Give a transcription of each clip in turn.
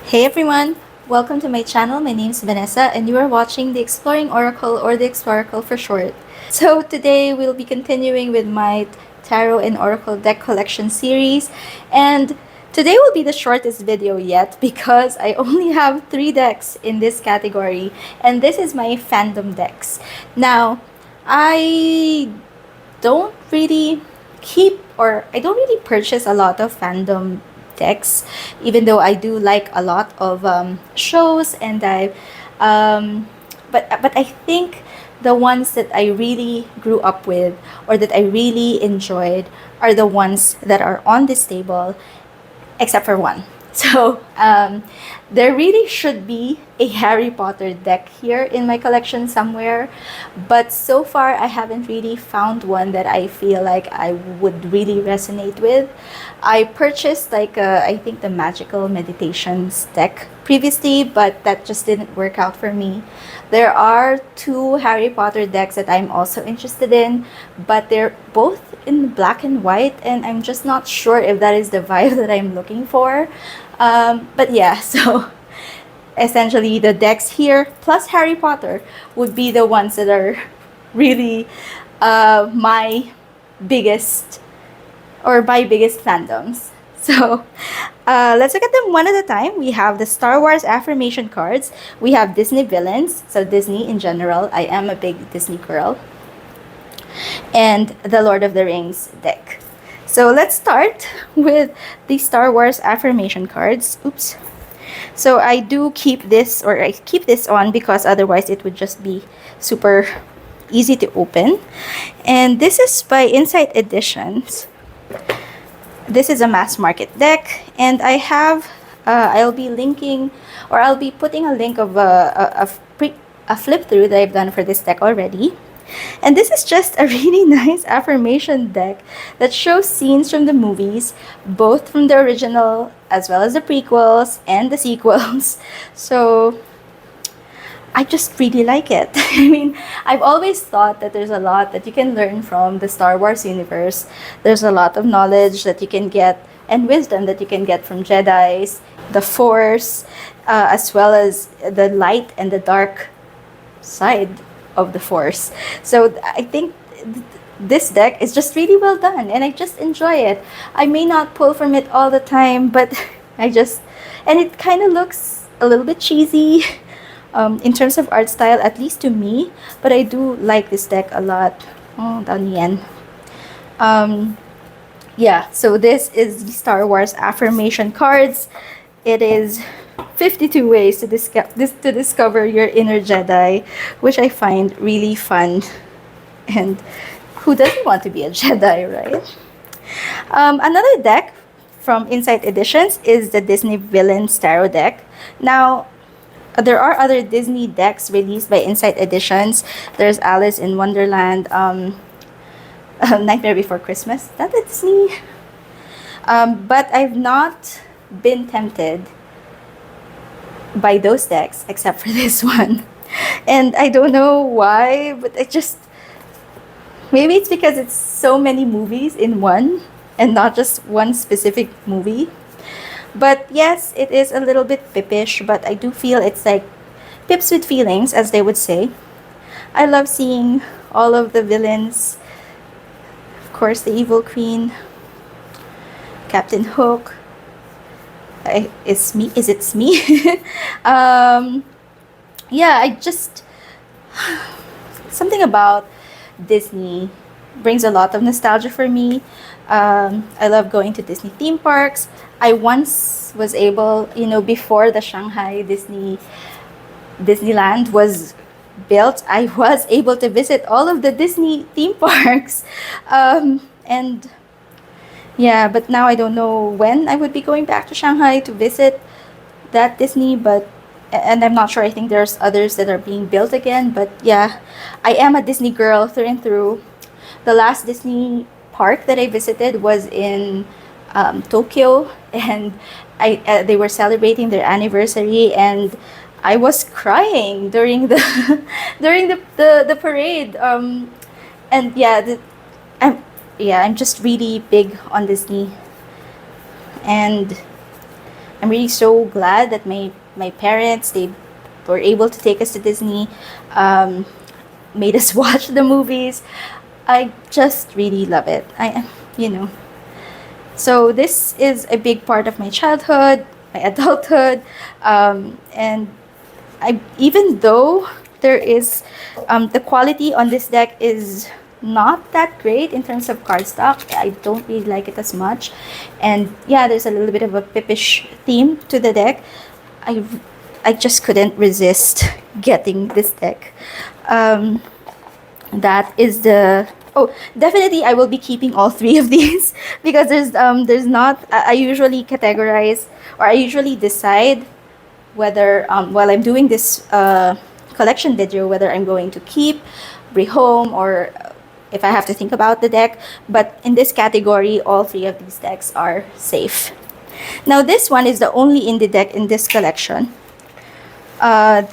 Hey everyone! Welcome to my channel. My name is Vanessa and you are watching the Exploring Oracle or the Exploracle for short. So today we'll be continuing with my Tarot and Oracle deck collection series, and today will be the shortest video yet because I only have 3 decks in this category, and this is my Fandom decks. Now, I don't really I don't really purchase a lot of Fandom decks, even though I do like a lot of shows, and but I think the ones that I really grew up with or that I really enjoyed are the ones that are on this table, except for one. So there really should be a Harry Potter deck here in my collection somewhere, but so far I haven't really found one that I feel like I would really resonate with. I purchased I think the Magical Meditations deck previously, but that just didn't work out for me. There are 2 Harry Potter decks that I'm also interested in, but they're both in black and white, and I'm just not sure if that is the vibe that I'm looking for. But yeah, so essentially the decks here plus Harry Potter would be the ones that are really my biggest my biggest fandoms. So let's look at them one at a time. We have the Star Wars affirmation cards. We have Disney villains, so Disney in general. I am a big Disney girl. And the Lord of the Rings deck. So let's start with the Star Wars affirmation cards. Oops. So I do keep this, or I keep this on because otherwise it would just be super easy to open. And this is by Insight Editions. This is a mass market deck, and I have I'll be linking, or I'll be putting a link of a flip through that I've done for this deck already. And this is just a really nice affirmation deck that shows scenes from the movies, both from the original as well as the prequels and the sequels. So I just really like it. I mean, I've always thought that there's a lot that you can learn from the Star Wars universe. There's a lot of knowledge that you can get and wisdom that you can get from Jedis, the Force, as well as the light and the dark side of the Force. So I think this deck is just really well done, and I just enjoy it. I may not pull from it all the time, but and it kind of looks a little bit cheesy in terms of art style, at least to me, but I do like this deck a lot. Oh, down yen. Yeah, so this is the Star Wars affirmation cards. It is 52 ways to discover your inner Jedi, which I find really fun. And who doesn't want to be a Jedi, right? Another deck from Insight Editions is the Disney Villains Tarot deck. Now, there are other Disney decks released by Insight Editions. There's Alice in Wonderland, Nightmare Before Christmas. That's Disney. But I've not been tempted by those decks except for this one. And I don't know why, but maybe it's because it's so many movies in one and not just one specific movie. But yes, it is a little bit pippish, but I do feel it's like pips with feelings, as they would say. I love seeing all of the villains. Of course, the Evil Queen, Captain Hook. Is it me? Yeah, something about Disney brings a lot of nostalgia for me. I love going to Disney theme parks. I once was able, before the Shanghai Disneyland was built, I was able to visit all of the Disney theme parks. And yeah, but now I don't know when I would be going back to Shanghai to visit that Disney, and I'm not sure. I think there's others that are being built again, but yeah, I am a Disney girl through and through. The last Disney park that I visited was in Tokyo, and they were celebrating their anniversary, and I was crying during the the parade. And I'm just really big on Disney, and I'm really so glad that my parents, they were able to take us to Disney, um, made us watch the movies. I just really love it. You know. So this is a big part of my childhood, my adulthood, and I even though there is the quality on this deck is not that great in terms of cardstock. I don't really like it as much, and yeah, there's a little bit of a pippish theme to the deck. I I just couldn't resist getting this deck. Um, that is the oh, definitely I will be keeping all three of these because there's not I usually categorize, or I usually decide whether while I'm doing this collection video, whether I'm going to keep, rehome, or if I have to think about the deck. But in this category, all three of these decks are safe. Now this one is the only indie deck in this collection.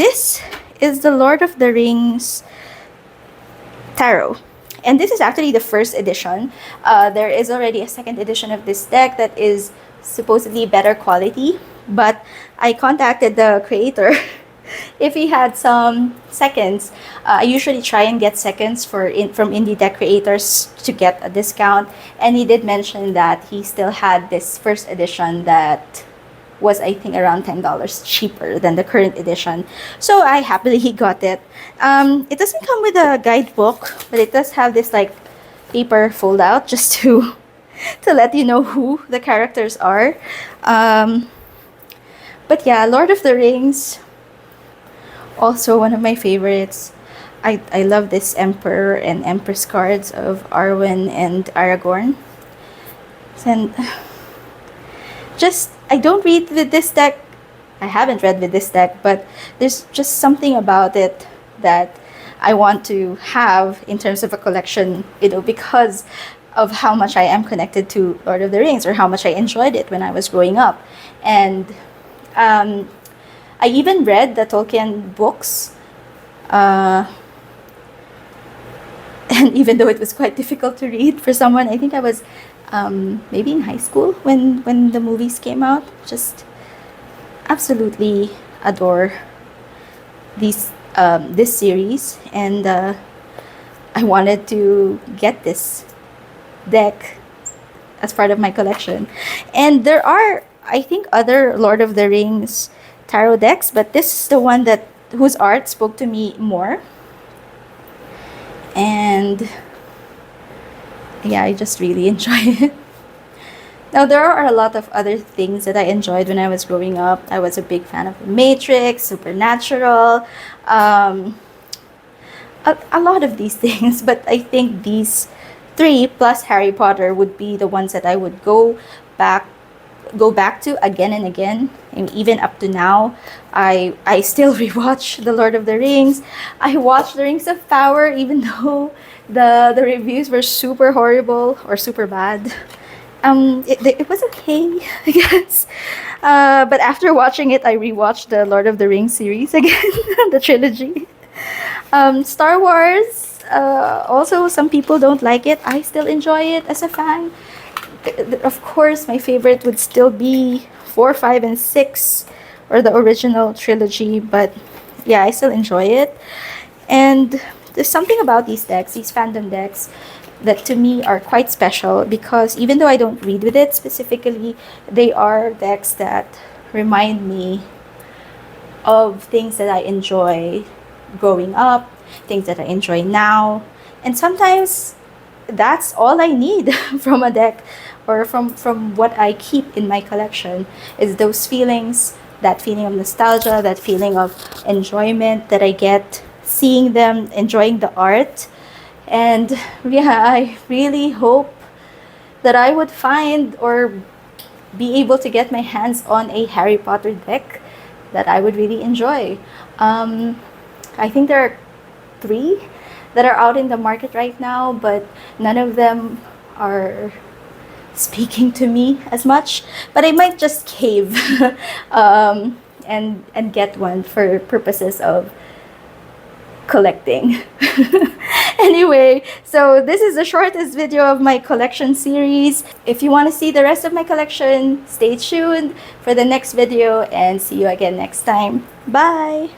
This is the Lord of the Rings Tarot. And this is actually the first edition. There is already a second edition of this deck that is supposedly better quality, but I contacted the creator if he had some seconds. I usually try and get seconds from indie deck creators to get a discount, and he did mention that he still had this first edition that was, I think, around $10 cheaper than the current edition. So I happily got it. It doesn't come with a guidebook, but it does have this like paper fold out just to let you know who the characters are. But yeah, Lord of the Rings, also one of my favorites. I love this Emperor and Empress cards of Arwen and Aragorn. And just, I don't read with this deck. I haven't read with this deck, but there's just something about it that I want to have in terms of a collection, because of how much I am connected to Lord of the Rings, or how much I enjoyed it when I was growing up. And I even read the Tolkien books, and even though it was quite difficult to read for someone, I think I was maybe in high school when the movies came out. Just absolutely adore this series, and I wanted to get this deck as part of my collection. And there are, I think, other Lord of the Rings tarot decks, but this is the one whose art spoke to me more. And yeah, I just really enjoy it. Now, there are a lot of other things that I enjoyed when I was growing up. I was a big fan of The Matrix, Supernatural, a lot of these things. But I think these three plus Harry Potter would be the ones that I would go back to again and again. And even up to now, I still rewatch The Lord of the Rings. I watched The Rings of Power, even though the reviews were super horrible or super bad. It was okay, I guess. But after watching it, I rewatched the Lord of the Rings series again, the trilogy. Star Wars, also some people don't like it. I still enjoy it as a fan. Of course, my favorite would still be 4, 5, and 6, or the original trilogy. But yeah, I still enjoy it. And there's something about these decks, these fandom decks, that to me are quite special, because even though I don't read with it specifically, they are decks that remind me of things that I enjoy growing up, things that I enjoy now. And sometimes that's all I need from a deck, or from what I keep in my collection, is those feelings, that feeling of nostalgia, that feeling of enjoyment that I get seeing them, enjoying the art. And yeah, I really hope that I would find or be able to get my hands on a Harry Potter deck that I would really enjoy. I think there are 3 that are out in the market right now, but none of them are speaking to me as much. But I might just cave and get one for purposes of collecting. Anyway, so this is the shortest video of my collection series. If you want to see the rest of my collection, stay tuned for the next video and see you again next time. Bye!